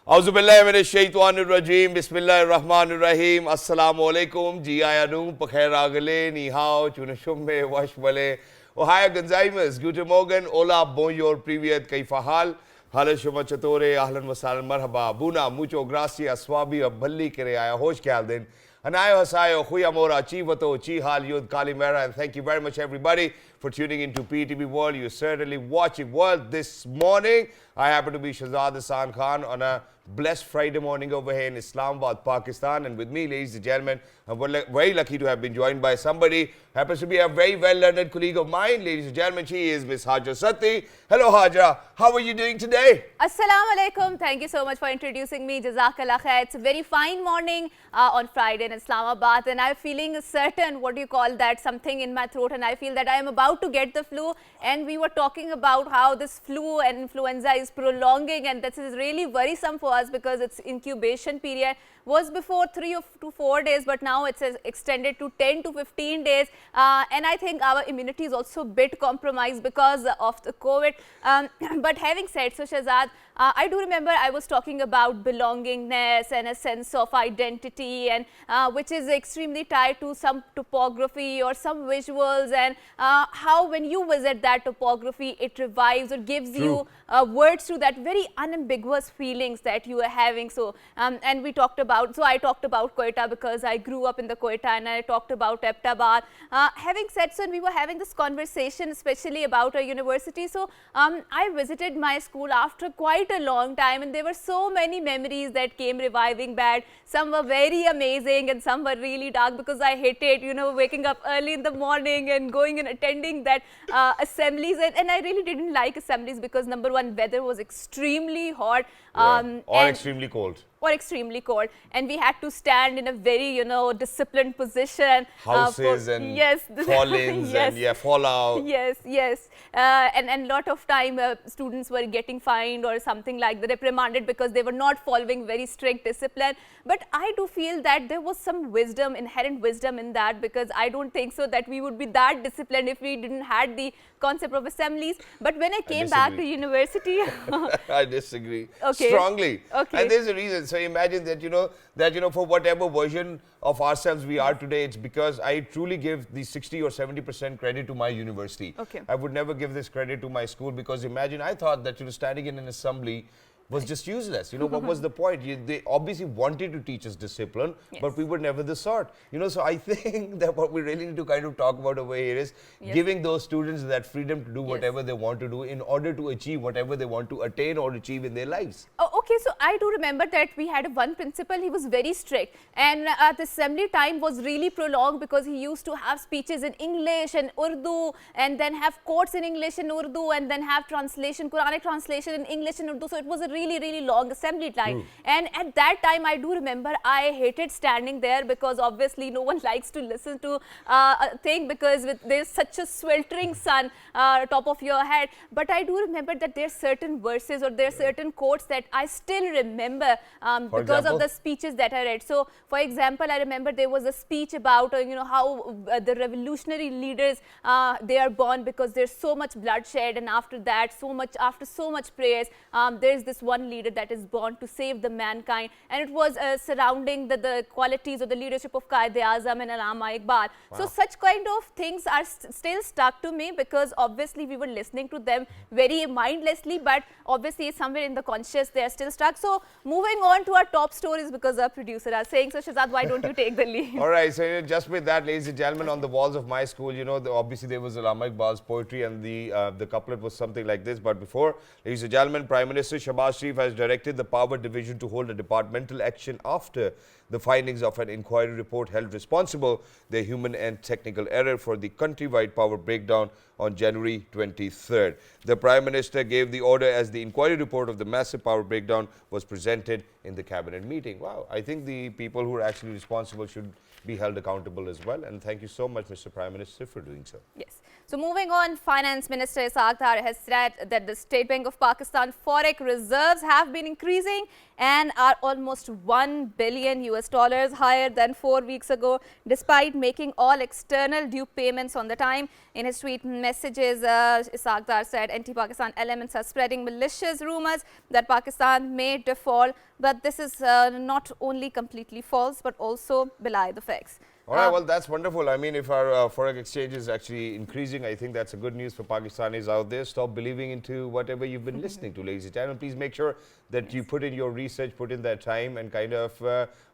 Auzubillahiminash-shaytanir-rajim, Bismillahir-Rahmanir-Rahim, Assalamu-alaikum, Ji-ayanu, Pakhair-agale, Ni-hao, Chunashumme, Wash-wale, Ohio Gonzaimas, Guten Morgen, Hola, Bonjour, Privyet, Kaifahal, Hala Shuma Chatore, Ahlan Wasalan, Marhaba, Buna, Mucho Gracias, Swabi, Balli Kireaya, Hosh Kaldin, Anayo Hasayo, Huyamora, Chivato, Chihal, Yud, Kalimera, and thank you very much, everybody, for tuning into PTV World. You're certainly watching World this morning. I happen to be Shahzad Hassan Khan on a blessed Friday morning over here in Islamabad, Pakistan. And with me, ladies and gentlemen, I'm very lucky to have been joined by somebody who happens to be a very well-learned colleague of mine. Ladies and gentlemen, she is Miss Haja Sati. Hello, Haja. How are you doing today? Assalamu alaikum. Thank you so much for introducing me. Jazakallah khair. It's a very fine morning on Friday in Islamabad, and I'm feeling certain, what do you call that, something in my throat, and I feel that I am about to get the flu. And we were talking about how this flu and influenza is prolonging, and this is really worrisome for us because its incubation period was before 3 to 4 days, but now it's extended to 10 to 15 days. And I think our immunity is also a bit compromised because of the COVID. But having said so, Shahzad, I do remember I was talking about belongingness and a sense of identity, and which is extremely tied to some topography or some visuals, and how when you visit that topography, it revives or gives you words to that very unambiguous feelings that you are having. So, and we talked about, so I talked about Quetta because I grew up in the Quetta, and I talked about Aptabad. Having said so, and we were having this conversation especially about a university. So, I visited my school after quite a long time, and there were so many memories that came reviving back. Some were very amazing and some were really dark because I hated, waking up early in the morning and going and attending that assemblies, and I really didn't like assemblies because number one, weather was extremely hot or extremely cold. And we had to stand in a very, disciplined position. Houses and fall-ins and fallout. Yes. And lot of time students were getting fined or something like that, reprimanded because they were not following very strict discipline. But I do feel that there was some wisdom, inherent wisdom in that, because I don't think so that we would be that disciplined if we didn't had the concept of assemblies. But when I came back to university... I disagree. Okay. Strongly. Okay. And there's a reason. So imagine that, for whatever version of ourselves we are today, it's because I truly give the 60 or 70% credit to my university. Okay. I would never give this credit to my school, because imagine, I thought that, standing in an assembly was just useless. What was the point? They obviously wanted to teach us discipline, but we were never the sort. So I think that what we really need to kind of talk about over here is giving those students that freedom to do whatever they want to do in order to achieve whatever they want to attain or achieve in their lives. Oh, okay, so I do remember that we had one principal. He was very strict, and the assembly time was really prolonged because he used to have speeches in English and Urdu, and then have quotes in English and Urdu, and then have translation, Quranic translation in English and Urdu. So it was a really long assembly time. And at that time, I do remember I hated standing there because obviously no one likes to listen to a thing because there's such a sweltering sun top of your head. But I do remember that there's certain verses or there's certain quotes that I still remember because of the speeches that I read. So, for example, I remember there was a speech about how the revolutionary leaders they are born because there's so much bloodshed, and after that, after so much prayers, there's this one leader that is born to save the mankind, and it was surrounding the qualities of the leadership of Quaid-e-Azam and Allama Iqbal. Wow. So such kind of things are still stuck to me because obviously we were listening to them very mindlessly, but obviously somewhere in the conscious they are still stuck. So moving on to our top stories, because our producer are saying, so Shahzad, why don't you take the lead? All right, so just with that, ladies and gentlemen, on the walls of my school, obviously there was Allama Iqbal's poetry, and the couplet was something like this. But before, ladies and gentlemen, Prime Minister Shahbaz Sharif has directed the Power Division to hold a departmental action after the findings of an inquiry report held responsible their human and technical error for the countrywide power breakdown on January 23rd. The Prime Minister gave the order as the inquiry report of the massive power breakdown was presented in the cabinet meeting. Wow, I think the people who are actually responsible should be held accountable as well. And thank you so much, Mr. Prime Minister, for doing so. Yes. So moving on, Finance Minister Ishaq Dar has said that the State Bank of Pakistan forex reserves have been increasing and are almost $1 billion higher than 4 weeks ago, despite making all external due payments on the time. In his tweet message, messages. Isagdar said anti-Pakistan elements are spreading malicious rumors that Pakistan may default, but this is not only completely false but also belie the facts. All right, well, that's wonderful. I mean, if our forex exchange is actually increasing, I think that's a good news for Pakistanis out there. Stop believing into whatever you've been listening to, ladies and gentlemen. Please make sure that you put in your research, put in that time, and kind of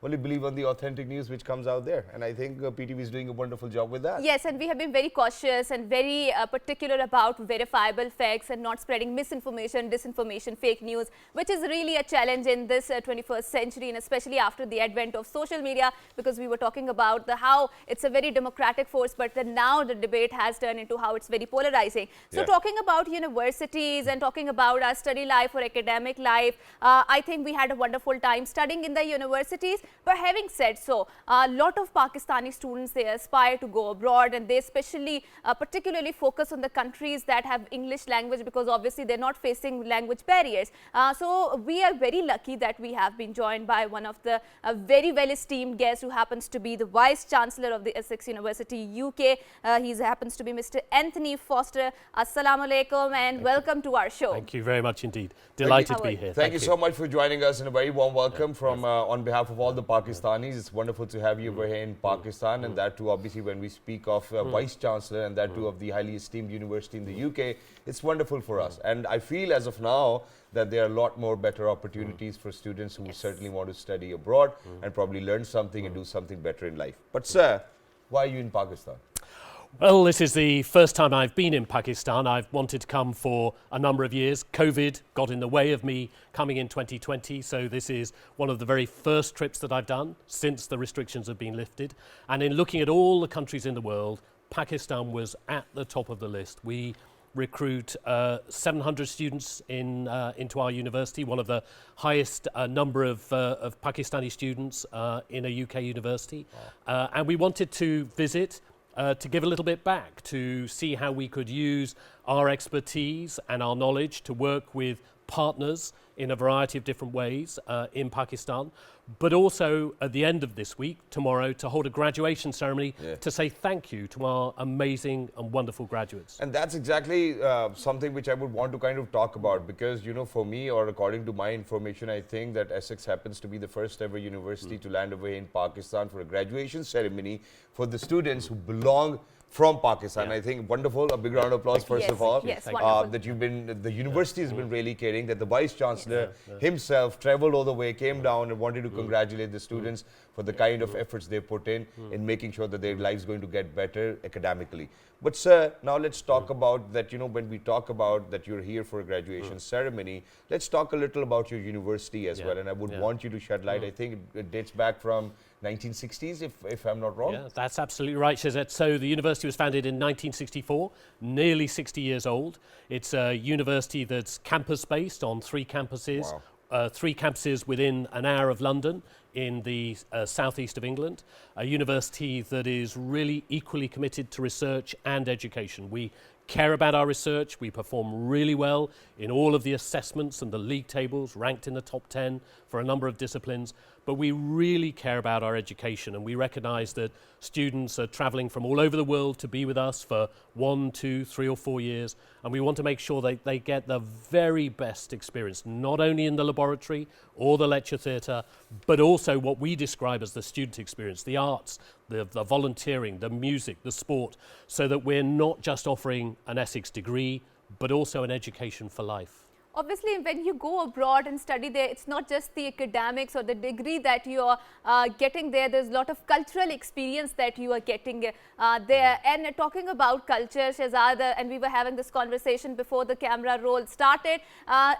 only believe on the authentic news which comes out there. And I think PTV is doing a wonderful job with that. Yes, and we have been very cautious and very particular about verifiable facts and not spreading misinformation, disinformation, fake news, which is really a challenge in this 21st century, and especially after the advent of social media, because we were talking about how it's a very democratic force, but then now the debate has turned into how it's very polarizing. So talking about universities and talking about our study life or academic life, I think we had a wonderful time studying in the universities. But having said so, a lot of Pakistani students, they aspire to go abroad, and they especially particularly focus on the countries that have English language, because obviously they're not facing language barriers. So we are very lucky that we have been joined by one of the very well esteemed guests, who happens to be the Vice Chancellor of the Essex University, UK. He happens to be Mr. Anthony Foster. Assalamu alaikum and welcome to our show. Thank you very much indeed. Delighted to be here. Thank you so much for joining us, and a very warm welcome from on behalf of all the Pakistanis. It's wonderful to have you over here in Pakistan, and that too, obviously, when we speak of Vice Chancellor, and that too of the highly esteemed university in the UK, it's wonderful for us. And I feel as of now that there are a lot more better opportunities for students who certainly want to study abroad and probably learn something and do something better in life. But sir, why are you in Pakistan? Well, this is the first time I've been in Pakistan. I've wanted to come for a number of years. COVID got in the way of me coming in 2020, so this is one of the very first trips that I've done since the restrictions have been lifted. And in looking at all the countries in the world, Pakistan was at the top of the list. We recruit 700 students into our university, one of the highest number of Pakistani students in a UK university. And we wanted to visit to give a little bit back, to see how we could use our expertise and our knowledge to work with partners in a variety of different ways in Pakistan, but also at the end of this week, tomorrow, to hold a graduation ceremony to say thank you to our amazing and wonderful graduates. And that's exactly something which I would want to kind of talk about, because, you know, for me, or according to my information, I think that Essex happens to be the first ever university to land over in Pakistan for a graduation ceremony for the students who belong from Pakistan. I think wonderful. A big round of applause first of all. Yes, that you've been, the university has been really caring, that the Vice Chancellor himself traveled all the way, came down and wanted to congratulate the students for the kind of efforts they put in making sure that their lives going to get better academically. But sir, now let's talk about that, you know, when we talk about that you're here for a graduation ceremony, let's talk a little about your university as well. And I would want you to shed light. I think it dates back from 1960s, if I'm not wrong. Yeah, that's absolutely right, Shazet. So the university was founded in 1964, nearly 60 years old. It's a university that's campus-based on 3 campuses. Wow. 3 campuses within an hour of London in the southeast of England, a university that is really equally committed to research and education. We care about our research, we perform really well in all of the assessments and the league tables, ranked in the top 10 for a number of disciplines, but we really care about our education, and we recognise that students are travelling from all over the world to be with us for 1, 2, 3 or 4 years, and we want to make sure that they get the very best experience, not only in the laboratory or the lecture theatre, but also what we describe as the student experience, the arts, the volunteering, the music, the sport, so that we're not just offering an Essex degree, but also an education for life. Obviously, when you go abroad and study there, it's not just the academics or the degree that you are getting there. There's a lot of cultural experience that you are getting there. And talking about culture, Shehzad, and we were having this conversation before the camera roll started,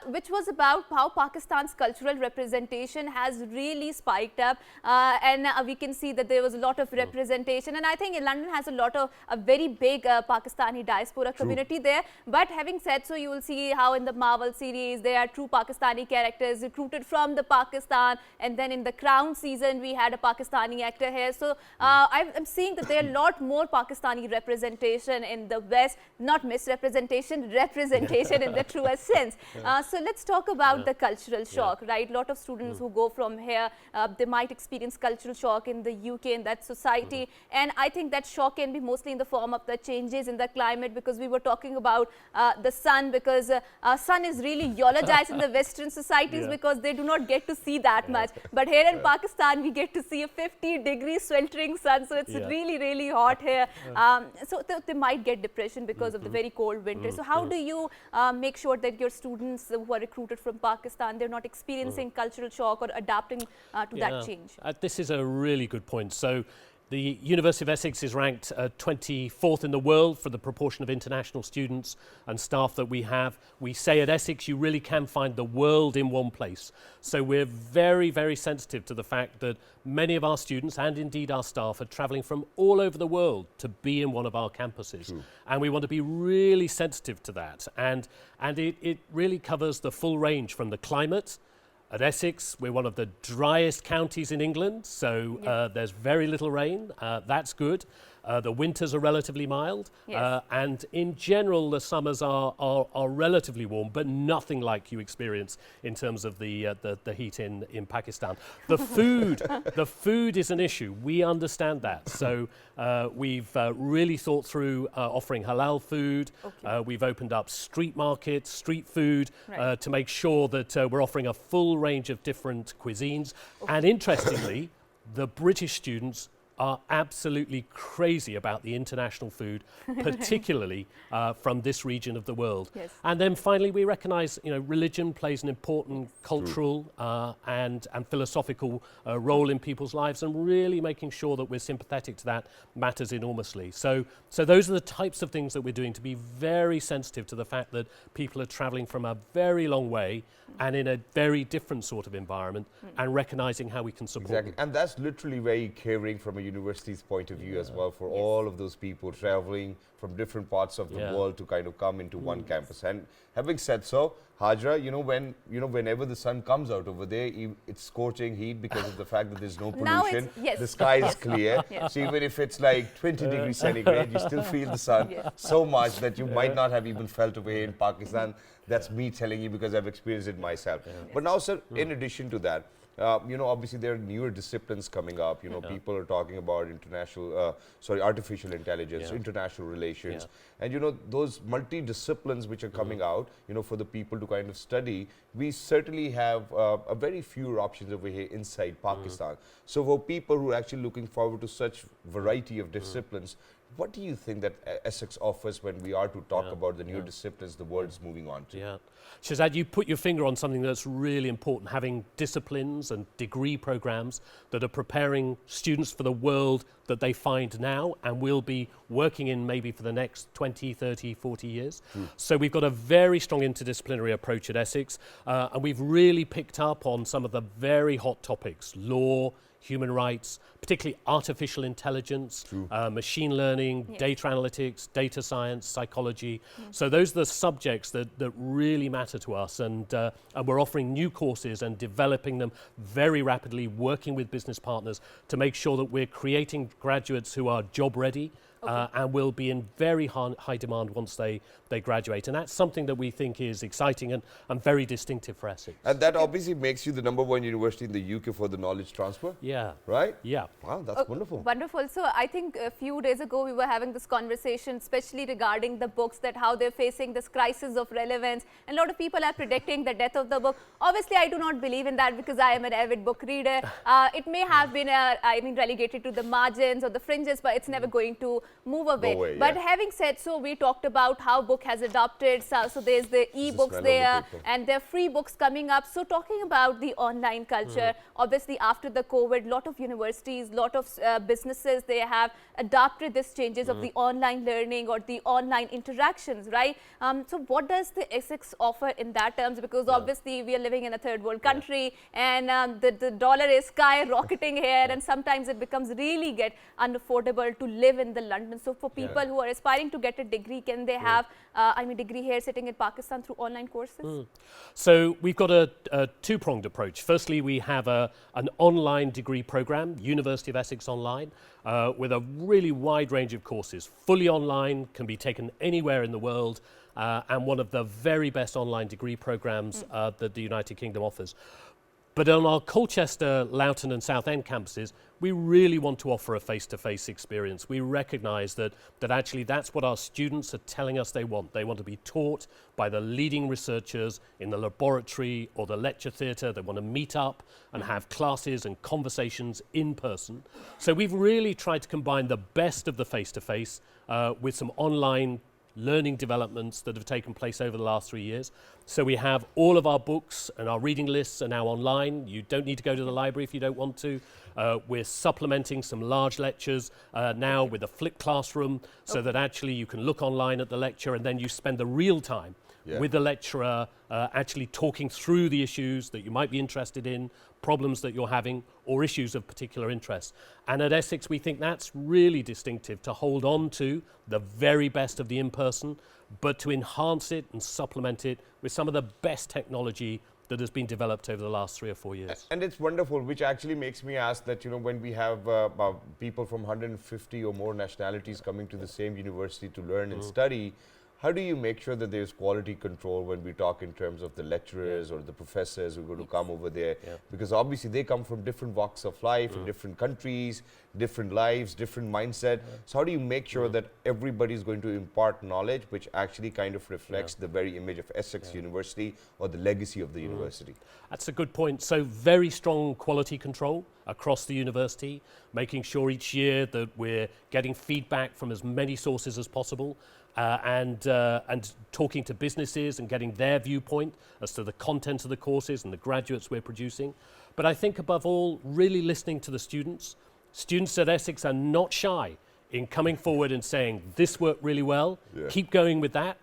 which was about how Pakistan's cultural representation has really spiked up. And we can see that there was a lot of representation. And I think London has a lot of a very big Pakistani diaspora community there. But having said so, you will see how in the Marvel series, series, they are true Pakistani characters recruited from the Pakistan, and then in the Crown season we had a Pakistani actor here. So I'm seeing that there are a lot more Pakistani representation in the West, not misrepresentation, representation in the truest sense. So let's talk about the cultural shock, right? A lot of students who go from here, they might experience cultural shock in the UK, in that society, and I think that shock can be mostly in the form of the changes in the climate, because we were talking about the sun, because sun is really eulogized in the Western societies because they do not get to see that much. But here in Pakistan, we get to see a 50-degree sweltering sun, so it's really, really hot here. So they might get depression because of the very cold winter. So how do you make sure that your students who are recruited from Pakistan, they're not experiencing cultural shock or adapting to that change? This is a really good point. So the University of Essex is ranked 24th in the world for the proportion of international students and staff that we have. We say at Essex, you really can find the world in one place. So we're very, very sensitive to the fact that many of our students, and indeed our staff, are travelling from all over the world to be in one of our campuses. And we want to be really sensitive to that. And it really covers the full range from the climate. At Essex, we're one of the driest counties in England, so there's very little rain. That's good. The winters are relatively mild, and in general, the summers are relatively warm, but nothing like you experience in terms of the heat in Pakistan. The food is an issue. We understand that. So we've really thought through offering halal food. We've opened up street markets, street food, to make sure that we're offering a full range of different cuisines. And interestingly, the British students are absolutely crazy about the international food, particularly from this region of the world. And then finally, we recognise, religion plays an important cultural and philosophical role in people's lives, and really making sure that we're sympathetic to that matters enormously. So those are the types of things that we're doing to be very sensitive to the fact that people are travelling from a very long way and in a very different sort of environment, and recognising how we can support them. And that's literally very caring from a university's point of view as well, for all of those people traveling from different parts of the world to kind of come into one campus. And having said so, Hajra, whenever the sun comes out over there, it's scorching heat because of the fact that there's no pollution. The sky is clear. So even if it's like 20 degrees centigrade, you still feel the sun so much that you might not have even felt over here in Pakistan. That's me telling you because I've experienced it myself. But now, sir, in addition to that, obviously there are newer disciplines coming up. People are talking about artificial intelligence, international relations, and those multi-disciplines which are coming out, for the people to kind of study. We certainly have a very few options over here inside Pakistan. So for people who are actually looking forward to such variety of disciplines, what do you think that Essex offers when we are to talk about the new disciplines the world is moving on to? Shazad, you put your finger on something that's really important, having disciplines and degree programs that are preparing students for the world that they find now and will be working in maybe for the next 20, 30, 40 years. So we've got a very strong interdisciplinary approach at Essex, and we've really picked up on some of the very hot topics: law, human rights, particularly artificial intelligence, machine learning, data analytics, data science, psychology. So those are the subjects that really matter to us, and we're offering new courses and developing them very rapidly, working with business partners to make sure that we're creating graduates who are job ready, and will be in very high demand once they graduate. And that's something that we think is exciting and very distinctive for Essex. And that obviously makes you the #1 university in the UK for the knowledge transfer. Right? Wow, that's wonderful. Wonderful. So I think a few days ago we were having this conversation, especially regarding the books, that how they're facing this crisis of relevance. And a lot of people are predicting the death of the book. Obviously, I do not believe in that because I am an avid book reader. It may have been, relegated to the margins or the fringes, but it's never going to move away. But having said so, we talked about how book has adopted. So there's the e-books there, and there are free books coming up. So talking about the online culture, obviously after the COVID, a lot of universities, lot of businesses, they have adopted these changes of the online learning or the online interactions, right? So what does the Essex offer in that terms? Because obviously we are living in a third world country, and the dollar is skyrocketing here, and sometimes it becomes really unaffordable to live in the London. So for people who are aspiring to get a degree, can they have, degree here sitting in Pakistan through online courses? So we've got a two-pronged approach. Firstly, we have an online degree program, University of Essex Online, with a really wide range of courses. Fully online, can be taken anywhere in the world, and one of the very best online degree programs that the United Kingdom offers. But on our Colchester, Loughton and Southend campuses, we really want to offer a face-to-face experience. We recognise that actually that's what our students are telling us they want. They want to be taught by the leading researchers in the laboratory or the lecture theatre. They want to meet up and have classes and conversations in person. So we've really tried to combine the best of the face-to-face with some online learning developments that have taken place over the last 3 years. So we have all of our books and our reading lists are now online. You don't need to go to the library if you don't want to. We're supplementing some large lectures now with a flipped classroom so that actually you can look online at the lecture and then you spend the real time with the lecturer actually talking through the issues that you might be interested in, problems that you're having, or issues of particular interest. And at Essex, we think that's really distinctive, to hold on to the very best of the in-person, but to enhance it and supplement it with some of the best technology that has been developed over the last 3 or 4 years. And it's wonderful, which actually makes me ask that, when we have people from 150 or more nationalities coming to the same university to learn and study, how do you make sure that there's quality control when we talk in terms of the lecturers or the professors who are going to come over there? Because obviously they come from different walks of life, in different countries, different lives, different mindset. So how do you make sure that everybody is going to impart knowledge which actually kind of reflects the very image of Essex University or the legacy of the university? That's a good point. So very strong quality control across the university, making sure each year that we're getting feedback from as many sources as possible. And talking to businesses and getting their viewpoint as to the content of the courses and the graduates we're producing. But I think above all, really listening to the students. Students at Essex are not shy in coming forward and saying, this worked really well, keep going with that.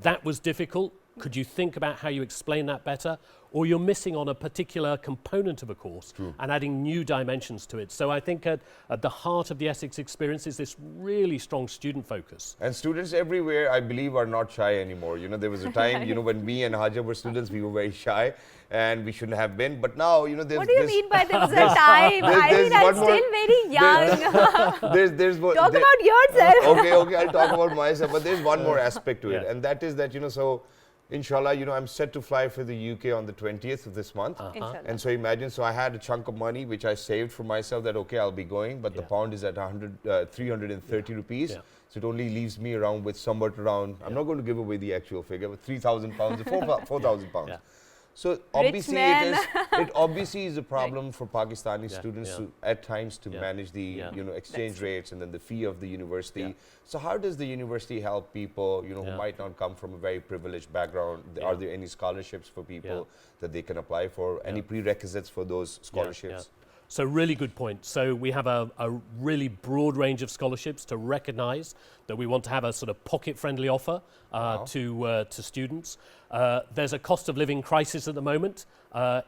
That was difficult. Could you think about how you explain that better? Or you're missing on a particular component of a course and adding new dimensions to it. So I think at the heart of the Essex experience is this really strong student focus. And students everywhere, I believe, are not shy anymore. There was a time, when me and Haja were students, we were very shy and we shouldn't have been. But now, there's... What do you mean by there was a time? I'm still very young. there's Talk about yourself. Okay, I'll talk about myself. But there's one more aspect to it. And that is that, so... Inshallah, I'm set to fly for the UK on the 20th of this month. And so imagine, I had a chunk of money which I saved for myself that, okay, I'll be going, but the pound is at 330 rupees. So it only leaves me around with somewhat around, I'm not going to give away the actual figure, but 3,000 pounds or 4,000 pounds. So obviously it obviously is a problem for Pakistani students to, at times, to manage the exchange rates and then the fee of the university. So how does the university help people who might not come from a very privileged background? Are there any scholarships for people that they can apply for? Any prerequisites for those scholarships? So really good point. So we have a really broad range of scholarships to recognise that we want to have a sort of pocket-friendly offer to students. There's a cost of living crisis at the moment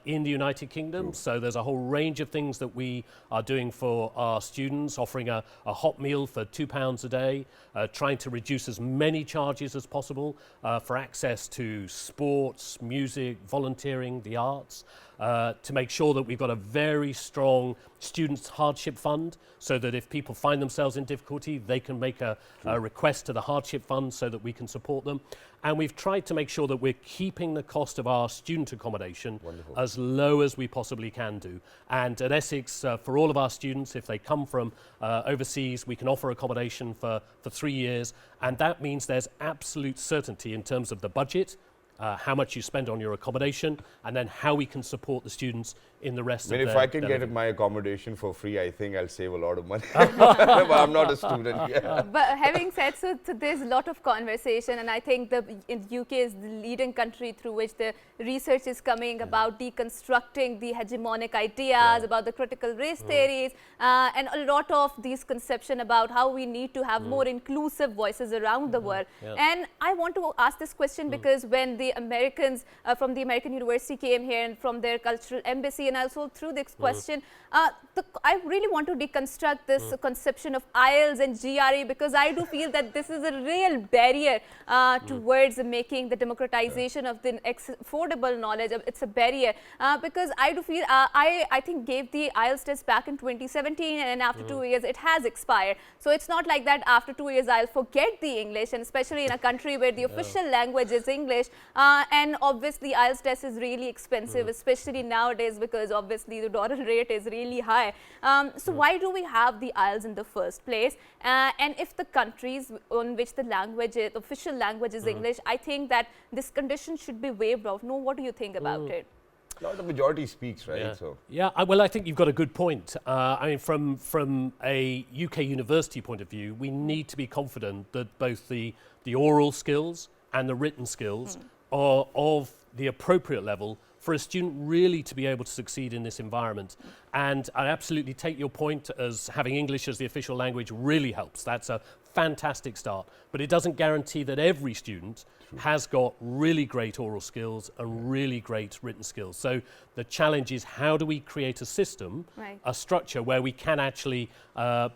in the United Kingdom, so there's a whole range of things that we are doing for our students, offering a hot meal for £2 a day, trying to reduce as many charges as possible for access to sports, music, volunteering, the arts, to make sure that we've got a very strong students' hardship fund, so that if people find themselves in difficulty, they can make a request to the hardship fund so that we can support them. And we've tried to make sure that we're keeping the cost of our student accommodation as low as we possibly can do. And at Essex, for all of our students, if they come from overseas, we can offer accommodation for 3 years. And that means there's absolute certainty in terms of the budget, how much you spend on your accommodation, and then how we can support the students in the rest of their... if I can get my accommodation for free, I think I'll save a lot of money. But I'm not a student. But having said so, there's a lot of conversation, and I think the UK is the leading country through which the research is coming about deconstructing the hegemonic ideas, about the critical race theories, and a lot of these conception about how we need to have more inclusive voices around the world. And I want to ask this question because when the the Americans from the American University came here and from their cultural embassy, and also through this question, I really want to deconstruct this conception of IELTS and GRE, because I do feel that this is a real barrier towards making the democratization of the affordable knowledge. It's a barrier because I do feel I think gave the IELTS test back in 2017, and after 2 years it has expired. So it's not like that after 2 years I'll forget the English, and especially in a country where the official language is English, and obviously IELTS test is really expensive, especially nowadays, because obviously the dollar rate is really high. So why do we have the IELTS in the first place? And if the countries on which the language is, official language is English, I think that this condition should be waived off. No, what do you think about it? Now the majority speaks, right? Yeah, So well, I think you've got a good point. I mean, from a UK university point of view, we need to be confident that both the oral skills and the written skills are of the appropriate level for a student really to be able to succeed in this environment. And I absolutely take your point, as having English as the official language really helps. That's a fantastic start. But it doesn't guarantee that every student has got really great oral skills and really great written skills. So the challenge is, how do we create a system, a structure where we can actually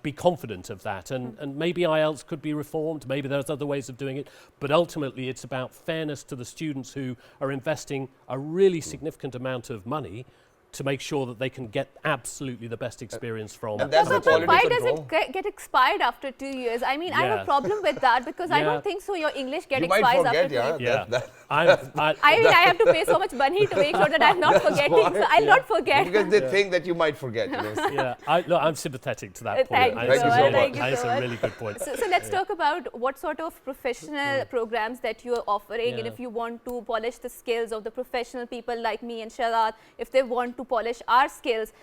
be confident of that? And maybe IELTS could be reformed, maybe there's other ways of doing it, but ultimately it's about fairness to the students who are investing a really significant amount of money to make sure that they can get absolutely the best experience from. And that's the But quality why control. does it get expired after 2 years? I mean, I have a problem with that, because I don't think so. Your English You might expires forget, after 2 years. I mean, I have to pay so much money to make sure that I'm not forgetting. So I'll not forget. Because they think that you might forget. You know? Yeah, I'm sympathetic to that point. Thank you so much. Thank you That's so a much. really good point. So let's talk about what sort of professional programs that you are offering, and if you want to polish the skills of the professional people like me and Sharat, if they want to polish our skills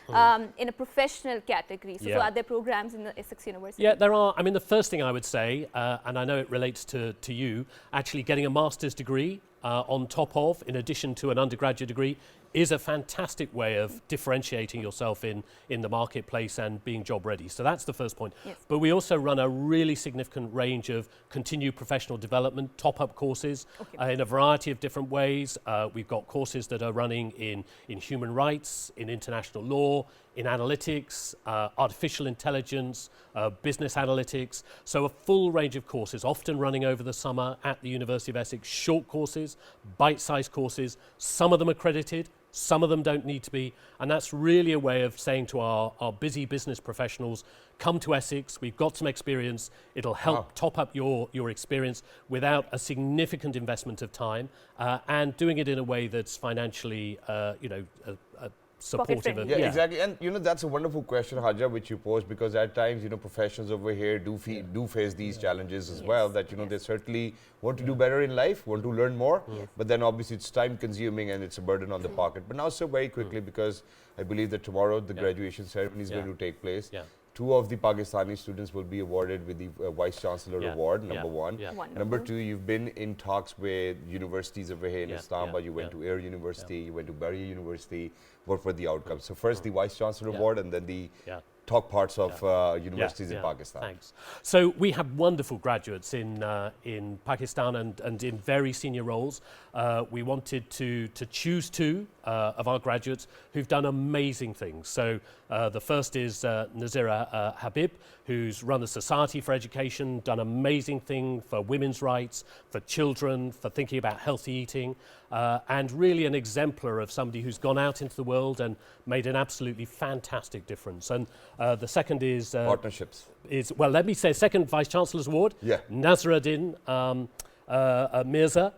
in a professional category. So are there programs in the Essex University? Yeah, there are. I mean, the first thing I would say, and I know it relates to you, actually getting a master's degree on top of, in addition to an undergraduate degree, is a fantastic way of differentiating yourself in the marketplace and being job ready. So that's the first point. Yes. But we also run a really significant range of continued professional development, top-up courses in a variety of different ways. We've got courses that are running in human rights, in international law, in analytics, artificial intelligence, business analytics. So a full range of courses, often running over the summer at the University of Essex, short courses, bite-sized courses, some of them accredited, some of them don't need to be, and that's really a way of saying to our busy business professionals, come to Essex, we've got some experience, it'll help top up your experience without a significant investment of time, and doing it in a way that's financially, supportive of. Yeah, exactly. And you know, that's a wonderful question, Haja, which you posed, because at times, you know, professionals over here do face these challenges as well, that, you know, they certainly want to do better in life, want to learn more, but then obviously it's time consuming and it's a burden on the pocket. But now, so very quickly, because I believe that tomorrow the graduation ceremony is going to take place. Two of the Pakistani students will be awarded with the Vice Chancellor Award, number one. Number two, you've been in talks with universities over here in Islamabad. You went to Air University, you went to Barrier University. What were the outcomes? So first the Vice Chancellor Award, and then the top parts of universities in Pakistan. Thanks. So we have wonderful graduates in Pakistan and in very senior roles. We wanted to choose two of our graduates who've done amazing things. So the first is Nazira Habib, who's run the Society for Education, done amazing thing for women's rights, for children, for thinking about healthy eating, and really an exemplar of somebody who's gone out into the world and made an absolutely fantastic difference. And the second is partnerships. Well, let me say, second Vice Chancellor's Award, Nazruddin Mirza,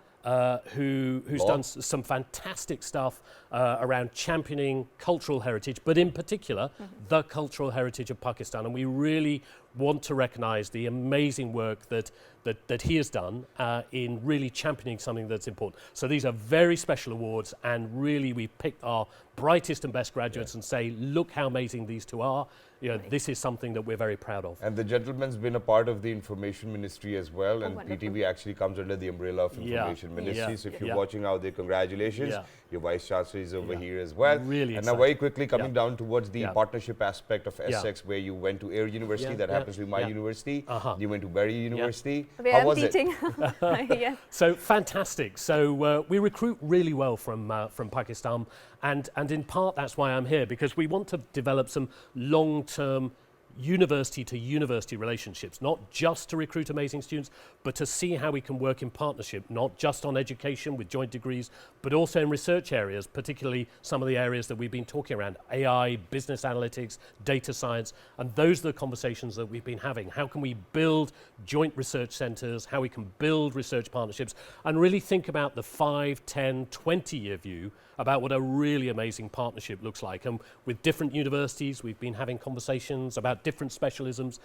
who's done some fantastic stuff around championing cultural heritage, but in particular, the cultural heritage of Pakistan. And we really want to recognise the amazing work that he has done in really championing something that's important. So these are very special awards, and really we picked our brightest and best graduates and say, look how amazing these two are. You know, this is something that we're very proud of. And the gentleman's been a part of the Information Ministry as well, and PTV actually comes under the umbrella of Information Ministry. So if you're watching out there, congratulations. Your Vice Chancellor is over here as well. Really and now very quickly coming down towards the partnership aspect of Essex, where you went to Air University, that happened happens to be my yeah. university. Uh-huh. You went to Bury University. Where How I'm was teaching. it? Yes. So fantastic. So we recruit really well from Pakistan, and in part that's why I'm here, because we want to develop some long-term university to university relationships, not just to recruit amazing students, but to see how we can work in partnership, not just on education with joint degrees, but also in research areas, particularly some of the areas that we've been talking around, AI, business analytics, data science, and those are the conversations that we've been having. How can we build joint research centres, how we can build research partnerships, and really think about the 5, 10, 20-year view about what a really amazing partnership looks like. And with different universities, we've been having conversations about different specialisms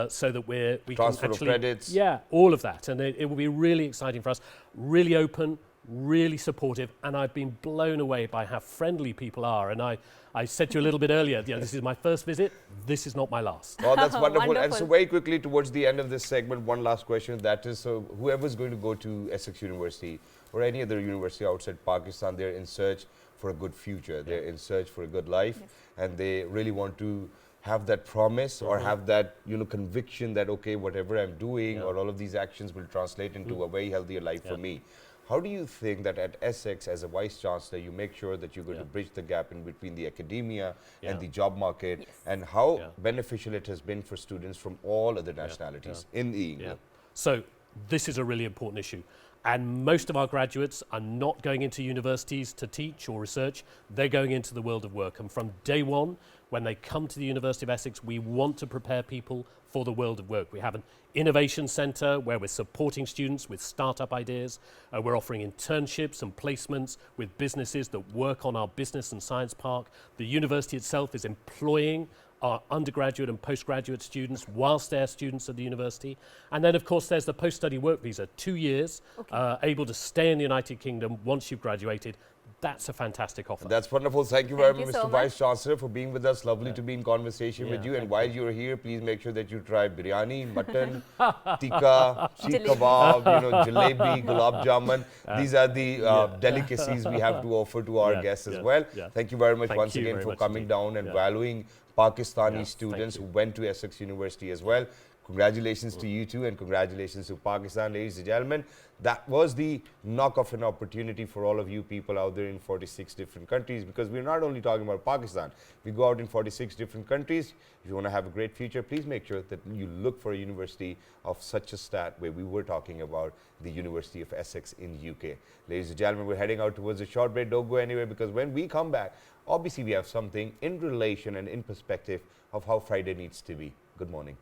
so that we Transfer can of actually... credits. Yeah, all of that. And it will be really exciting for us, really open, really supportive. And I've been blown away by how friendly people are. And I said to you a little bit earlier, this is my first visit. This is not my last. Oh, that's wonderful. And so Wonderful. very quickly towards the end of this segment, one last question. That is, so whoever's going to go to Essex University or any other university outside Pakistan, they're in search for a good future. They're in search for a good life, and they really want to have that promise or have that conviction that, okay, whatever I'm doing or all of these actions will translate into a very healthier life for me. How do you think that at Essex, as a Vice Chancellor, you make sure that you're going to bridge the gap in between the academia and the job market, and how beneficial it has been for students from all other nationalities in England? So this is a really important issue. And most of our graduates are not going into universities to teach or research. They're going into the world of work. And from day one, when they come to the University of Essex, we want to prepare people for the world of work. We have an innovation centre where we're supporting students with startup ideas. We're offering internships and placements with businesses that work on our business and science park. The university itself is employing our undergraduate and postgraduate students whilst they're students at the university. And then, of course, there's the post-study work visa, 2 years, able to stay in the United Kingdom once you've graduated. That's a fantastic offer. That's wonderful. Thank you very Thank much, you so Mr. much. Vice Chancellor, for being with us. Lovely to be in conversation with you. And while you're here, please make sure that you try biryani, mutton, tikka, sheikh kebab, jalebi, gulab jamun. These are the delicacies we have to offer to our guests as well. Thank you very much once again for coming down and valuing Pakistani students who went to Essex University as well. Congratulations to you too, and congratulations to Pakistan, ladies and gentlemen. That was the knock of an opportunity for all of you people out there in 46 different countries, because we're not only talking about Pakistan. We go out in 46 different countries. If you want to have a great future, please make sure that you look for a university of such a stat, where we were talking about the University of Essex in UK. Ladies and gentlemen, we're heading out towards a short break. Don't go anywhere, because when we come back, obviously we have something in relation and in perspective of how Friday needs to be. Good morning.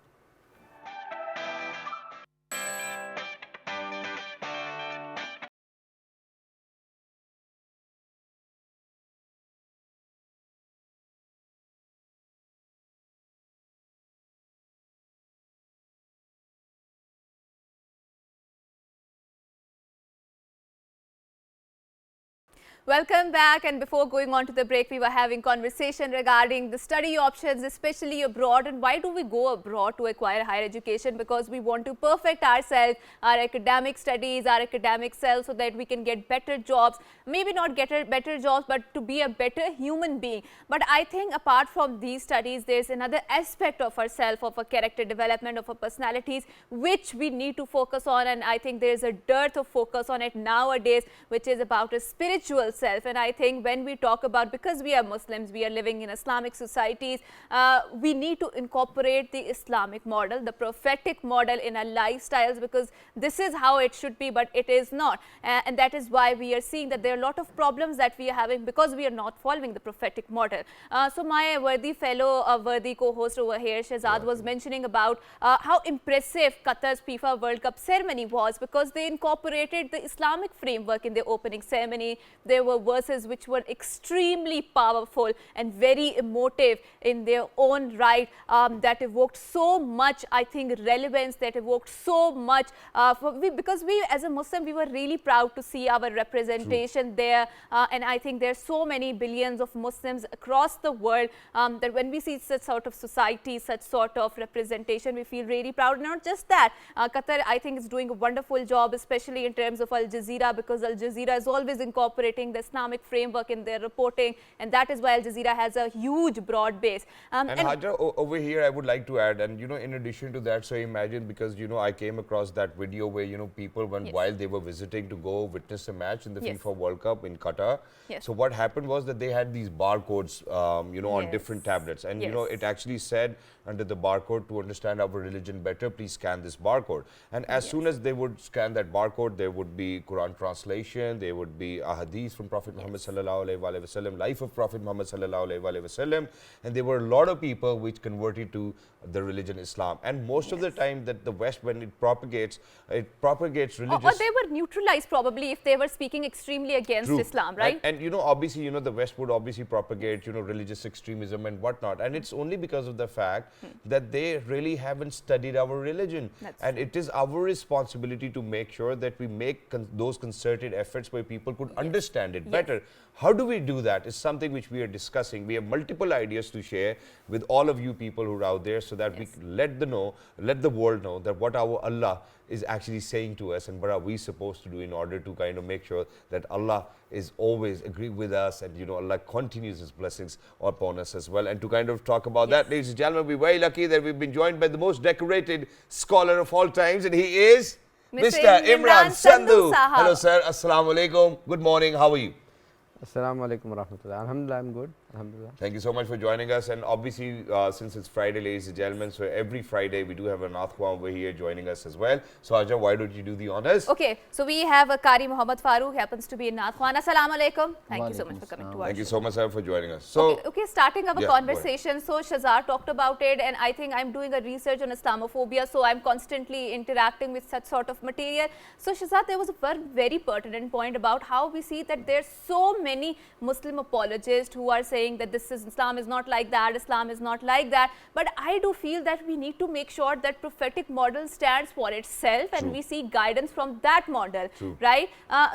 Welcome back, and before going on to the break, we were having conversation regarding the study options, especially abroad, and why do we go abroad to acquire higher education? Because we want to perfect ourselves, our academic studies, our academic self, so that we can get better jobs, maybe not get better jobs, but to be a better human being. But I think apart from these studies, there's another aspect of ourselves, of our character development, of our personalities, which we need to focus on, and I think there's a dearth of focus on it nowadays, which is about a spiritual self. And I think when we talk about, because we are Muslims, we are living in Islamic societies, we need to incorporate the Islamic model, the prophetic model in our lifestyles, because this is how it should be, but it is not. And that is why we are seeing that there are a lot of problems that we are having, because we are not following the prophetic model. So my worthy fellow, worthy co-host over here, Shehzad, was mentioning about how impressive Qatar's FIFA World Cup ceremony was, because they incorporated the Islamic framework in their opening ceremony. There were verses which were extremely powerful and very emotive in their own right, that evoked so much, I think, relevance, that evoked so much, because we as a Muslim, we were really proud to see our representation there, and I think there are so many billions of Muslims across the world, that when we see such sort of society, such sort of representation, we feel really proud. Not just that, Qatar, I think, is doing a wonderful job, especially in terms of Al Jazeera, because Al Jazeera is always incorporating implementing the Islamic framework in their reporting, and that is why Al Jazeera has a huge broad base. And Hajar, over here, I would like to add, and in addition to that, so imagine, because I came across that video where people went while they were visiting to go witness a match in the FIFA World Cup in Qatar. So what happened was that they had these barcodes, on different tablets, and it actually said under the barcode, to understand our religion better, please scan this barcode. And as soon as they would scan that barcode, there would be Quran translation, there would be a hadith from Prophet Muhammad sallallahu alaihi wasallam, life of Prophet Muhammad sallallahu alaihi wasallam, and there were a lot of people which converted to the religion Islam. And most of the time that the West, when it propagates religious. Or they were neutralized probably if they were speaking extremely against Islam, right? And obviously, the West would obviously propagate, religious extremism and whatnot. And it's only because of the fact that they really haven't studied our religion. And it is our responsibility to make sure that we make those concerted efforts where people could understand it better. How do we do that is something which we are discussing. We have multiple ideas to share with all of you people who are out there, so that we let the world know that what our Allah is actually saying to us, and what are we supposed to do in order to kind of make sure that Allah is always agree with us, and Allah continues His blessings upon us as well. And to kind of talk about that, ladies and gentlemen, we're very lucky that we've been joined by the most decorated scholar of all times, and he is Mr. Imran Sandhu. Hello sir, Assalamu alaikum, good morning, how are you? Assalamu alaikum wa rahmatullah. Alhamdulillah, I'm good. Alhamdulillah. Thank you so much for joining us. And obviously, since it's Friday, ladies and gentlemen, so every Friday we do have an Athwa over here joining us as well. So Aja, why don't you do the honors? Okay, so we have a Qari Muhammad Farooq, happens to be in Nathwan. Assalamu alaikum. Thank you so much for coming to us. Thank you so much, sir, for joining us. So, okay, starting our conversation. So Shazar talked about it, and I think I'm doing a research on Islamophobia, so I'm constantly interacting with such sort of material. So Shazar, there was a very pertinent point about how we see that there's so many Muslim apologists who are saying that Islam is not like that, Islam is not like that. But I do feel that we need to make sure that prophetic model stands for itself, and we see guidance from that model, right?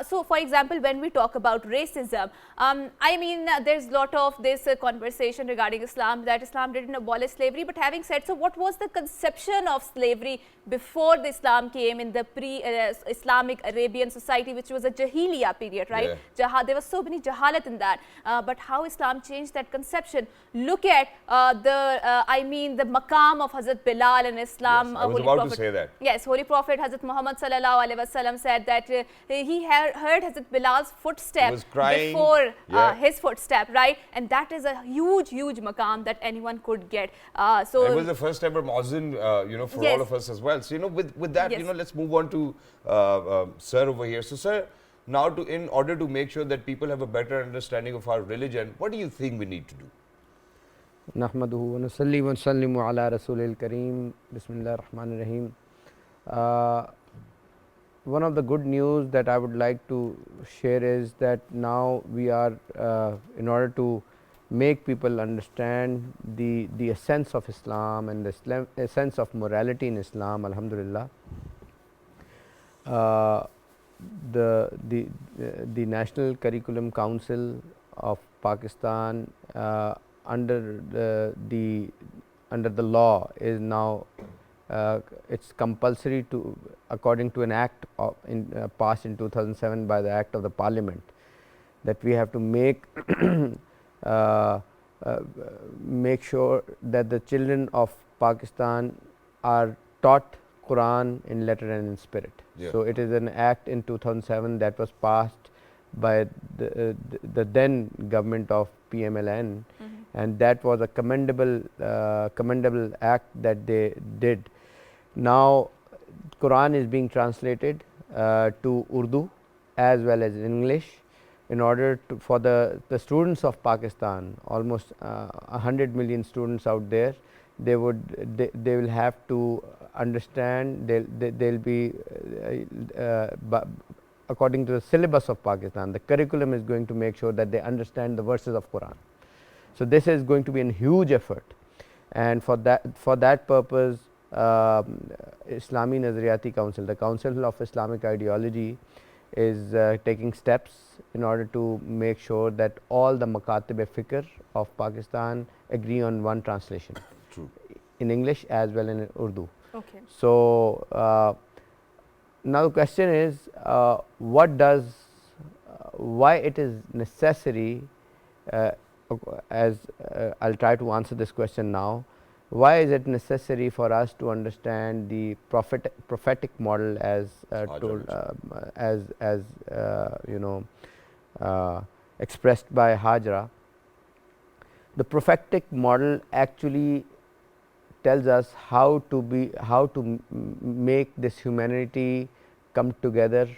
So for example, when we talk about racism, I mean, there's a lot of this conversation regarding Islam, that Islam didn't abolish slavery. But having said so, what was the conception of slavery before the Islam came in the pre-Islamic Arabian society, which was a Jahiliya period, right? There was so many jahalat in that. But how Islam changed that conception? Look at the maqam of Hazrat Bilal in Islam. Yes, I was about to say that. Yes, Holy Prophet Hazrat Muhammad sallallahu alaihi wasallam said that he heard Hazrat Bilal's footstep before his footstep, right? And that is a huge maqam that anyone could get. So it was the first ever muazzin, for all of us as well. So with that, let's move on to sir over here. So sir, now in order to make sure that people have a better understanding of our religion, what do you think we need to do? Nahmaduhu wa nusalli wa nusallimu ala rasulil kareem. Bismillah ar-Rahman ar-Rahim. One of the good news that I would like to share is that now we are, in order to make people understand the essence of Islam and the essence of morality in Islam, alhamdulillah, the National Curriculum Council of Pakistan, under the law, is now it's compulsory to, according to an act passed in 2007 by the Act of the Parliament, that we have to make sure that the children of Pakistan are taught Quran in letter and in spirit. So it is an act in 2007 that was passed by the then government of PMLN, and that was a commendable act that they did. Now Quran is being translated to Urdu as well as English, in order to, for the students of Pakistan, almost 100 million students out there, they will have to understand, they'll be according to the syllabus of Pakistan, the curriculum is going to make sure that they understand the verses of Quran. So this is going to be a huge effort, and for that purpose, Islami Nazariyati Council, the Council of Islamic Ideology, is taking steps in order to make sure that all the Makatib-e-Fikr of Pakistan agree on one translation. In English as well in Urdu. Okay. So now the question is, what does why it is necessary, as I'll try to answer this question now. Why is it necessary for us to understand the prophetic model as told, as you know, expressed by Hajra? The prophetic model actually tells us how to make this humanity come together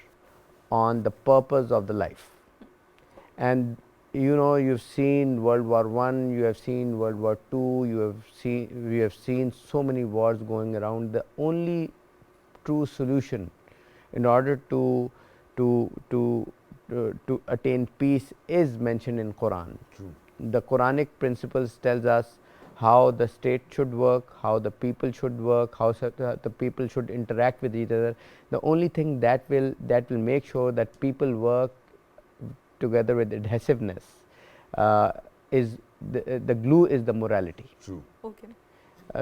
on the purpose of the life. And you know, you've seen World War I, you have seen World War II, we have seen so many wars going around. The only true solution in order to attain peace is mentioned in Quran. True. The Quranic principles tells us how the state should work, how the people should work, how the people should interact with each other. The only thing that will make sure that people work together with adhesiveness is the glue is the morality. True. Okay.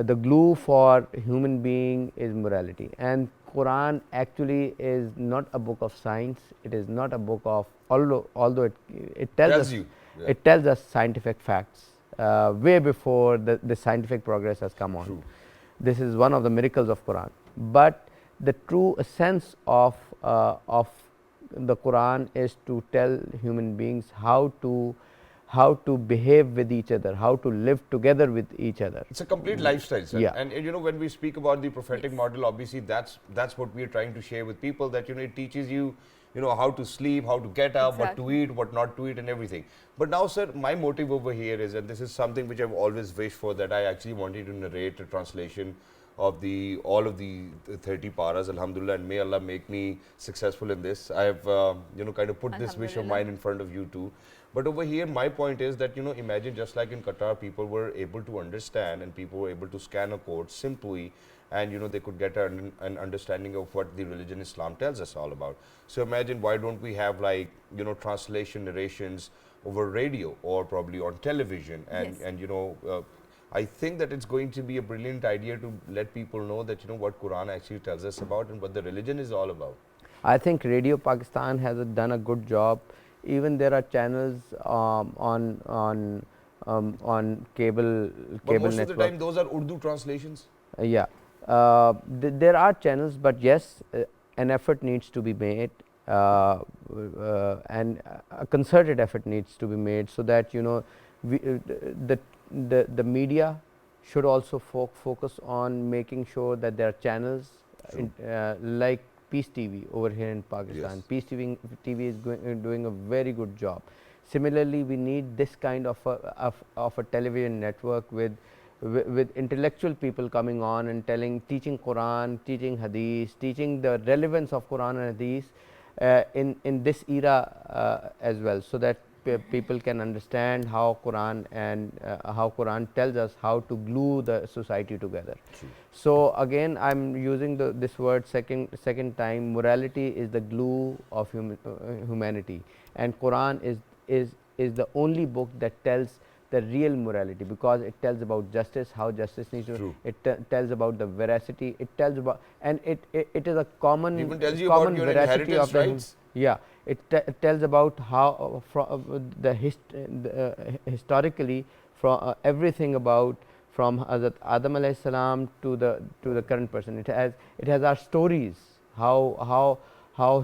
The glue for human being is morality, and Quran actually is not a book of science. It is not a book of, although it tells us you. Yeah. it tells us scientific facts way before the scientific progress has come on. True. This is one of the miracles of Quran. But the true essence of the Quran is to tell human beings how to behave with each other, how to live together with each other. It's a complete lifestyle, sir. Yeah. And you know, when we speak about the prophetic model, obviously that's what we are trying to share with people, that, you know, it teaches you, you know, how to sleep, how to get up, what to eat, what not to eat, and everything. But now, sir, my motive over here is, and this is something which I've always wished for, that I actually wanted to narrate a translation of all of the 30 paras, alhamdulillah, and may Allah make me successful in this. I have, you know, kind of put this wish of mine in front of you too. But over here, my point is that, you know, imagine just like in Qatar, people were able to understand and people were able to scan a code simply, and, you know, they could get an understanding of what the religion Islam tells us all about. So imagine, why don't we have, like, you know, translation narrations over radio or probably on television, and you know, I think that it's going to be a brilliant idea to let people know that, you know, what Quran actually tells us about and what the religion is all about. I think Radio Pakistan has done a good job. Even there are channels on cable But most network. of the time, those are Urdu translations. Yeah, there are channels, but yes, an effort needs to be made, and a concerted effort needs to be made, so that, you know, the media should also focus on making sure that there are channels like Peace TV over here in Pakistan. Yes. Peace TV is doing a very good job. Similarly, we need this kind of a television network with intellectual people coming on and teaching Quran, teaching Hadith, teaching the relevance of Quran and Hadith in this era as well, so that people can understand how Quran tells us how to glue the society together. True. So again, I'm using this word second time. Morality is the glue of humanity, and Quran is the only book that tells the real morality, because it tells about justice, how justice needs to. True. It tells about the veracity. It tells about, and it is a common, Even tells you common about your veracity inheritance of the rights. yeah, it tells about how historically, from everything about from Hazrat Adam alayhi salam to the current person. It has our stories, how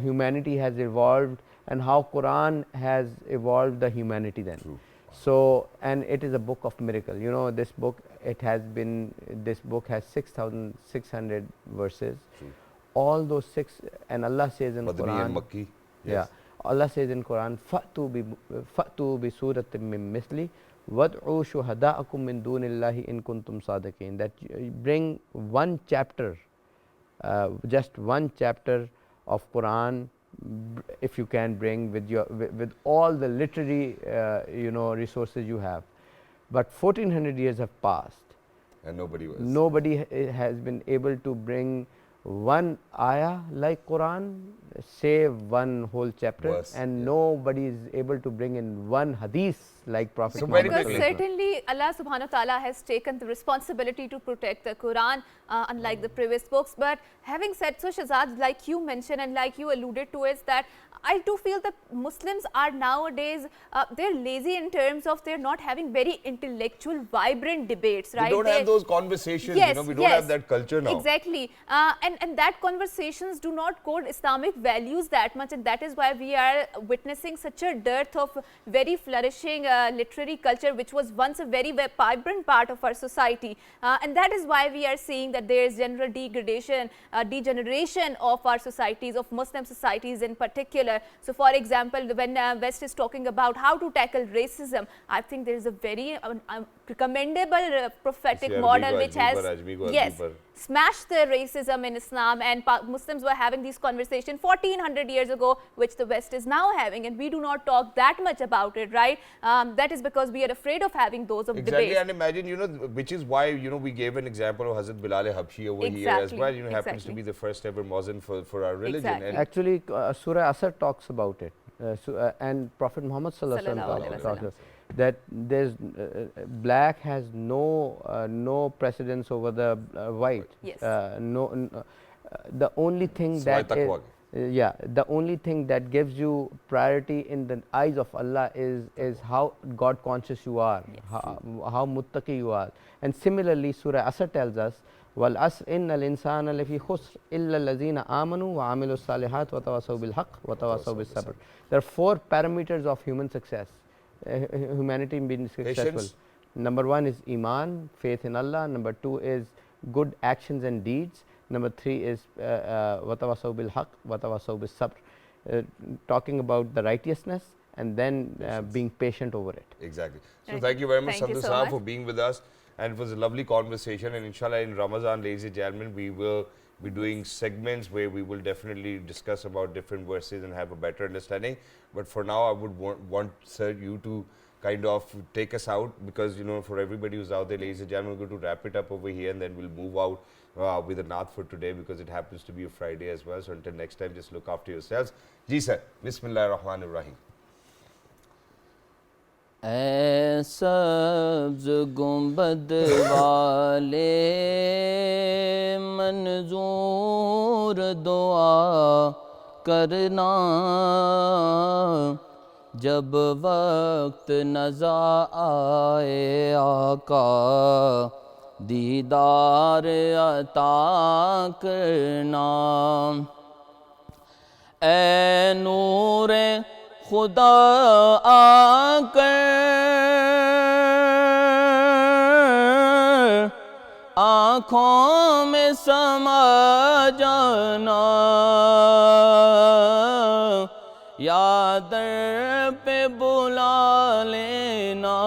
humanity has evolved, and how Quran has evolved the humanity then. True. So, and it is a book of miracle. You know, this book has 6,600 verses. True. All those six, and Allah says in Madani Quran, and Makki. yeah, Yes. Allah says in Quran, فَأْتُوا بِسُورَةٍ مِّن مِثْلِ وَادْعُوا شُهَدَاءَكُم مِّن دُونِ اللَّهِ إِن كُنتُمْ صَادِقِينَ. That you bring one chapter, just one chapter of Quran, if you can bring with all the literary you know, resources you have. But 1400 years have passed. And nobody was. Nobody has been able to bring one ayah like Quran, save one whole chapter, Verse, and yeah. nobody is able to bring in one hadith like Prophet So Muhammad. very Because quickly. certainly Allah subhanahu wa ta'ala has taken the responsibility to protect the Quran, unlike the previous books. But having said so, Shahzad, like you mentioned and like you alluded to, is that I do feel that Muslims are nowadays, they're lazy in terms of they're not having very intellectual, vibrant debates, right? We don't have those conversations, Yes, you know, we don't have that culture now. Exactly. And that conversations do not code Islamic values that much, and that is why we are witnessing such a dearth of very flourishing literary culture, which was once a very vibrant part of our society. And that is why we are seeing that there is general degradation, degeneration of our societies, of Muslim societies in particular. So for example, when West is talking about how to tackle racism, I think there is a very commendable prophetic model which has smashed the racism in Islam, and Muslims were having these conversations 1400 years ago, which the West is now having, and we do not talk that much about it, right? That is because we are afraid of having those of Exactly, debates. and imagine, you know, which is why, you know, we gave an example of Hazrat Bilal Habshi over here as well, you know, happens to be the first ever muezzin for our religion. Exactly. And Actually, Surah Asr talks about it, and Prophet Muhammad sallallahu alaihi Sallallahu wasallam alaihi wasallam. that there's black has no precedence over the white. Yes. The only thing Siwai that is, taqwa yeah, the only thing that gives you priority in the eyes of Allah is how God conscious you are, how muttaqi you are. And similarly, Surah Asr tells us, wal asr innal insana lafi khusr illa allazina amanu wa amilu salihat wa tawasaw bil haqq wa tawasaw bis sabr. There are 4 parameters of human success, humanity being successful. Patience. Number 1 is iman, faith in Allah. Number 2 is good actions and deeds. Number 3 is watawasaw bil haqq, watawasaw bis sabr, talking about the righteousness and then being patient over it. exactly. So Right. thank you very much, Thank you Sandhu so Sahab, much. for being with us. And it was a lovely conversation. And inshallah, in Ramadan, ladies and gentlemen, we will be doing segments where we will definitely discuss about different verses and have a better understanding. But for now, I would want sir, you to kind of take us out, because, you know, for everybody who's out there, ladies and gentlemen, we're going to wrap it up over here, and then we'll move out with a naat for today, because it happens to be a Friday as well. So until next time, just look after yourselves. Ji sir, Bismillahir Rahmanir Rahim. اے سبز گنبد والے منظور دعا کرنا، جب وقت نظر آئے آقا دیدار عطا کرنا، اے نور خدا آ کر آنکھوں میں سما جانا، یا در پہ بلا لینا،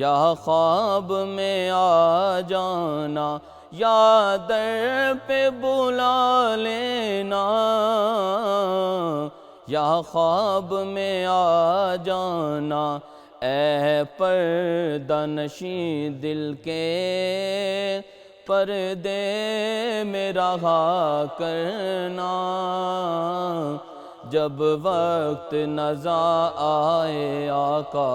یا خواب میں آ جانا، یا در پہ بلا لینا، یا خواب میں آ جانا، اے پردہ نشیں دل کے پردے میں رہا کرنا، جب وقت نظر آئے آقا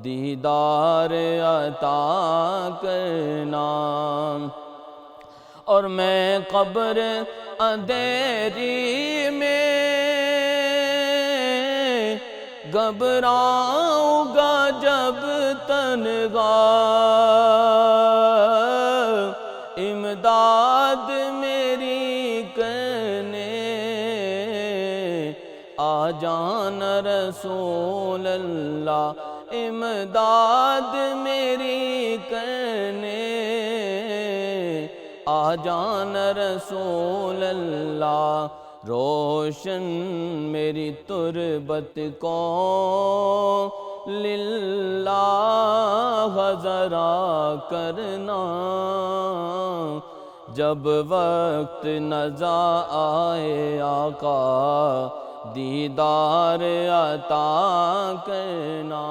دیدار عطا کرنا، اور میں قبر اندھیری میں گھبراؤں گا جب تنہا، امداد میری کرنے آ جانا رسول اللہ، امداد میری کرنے آ جانا رسول اللہ، روشن میری تربت کو للہ ذرا کرنا، جب وقت نظر آئے آقا دیدار عطا کرنا۔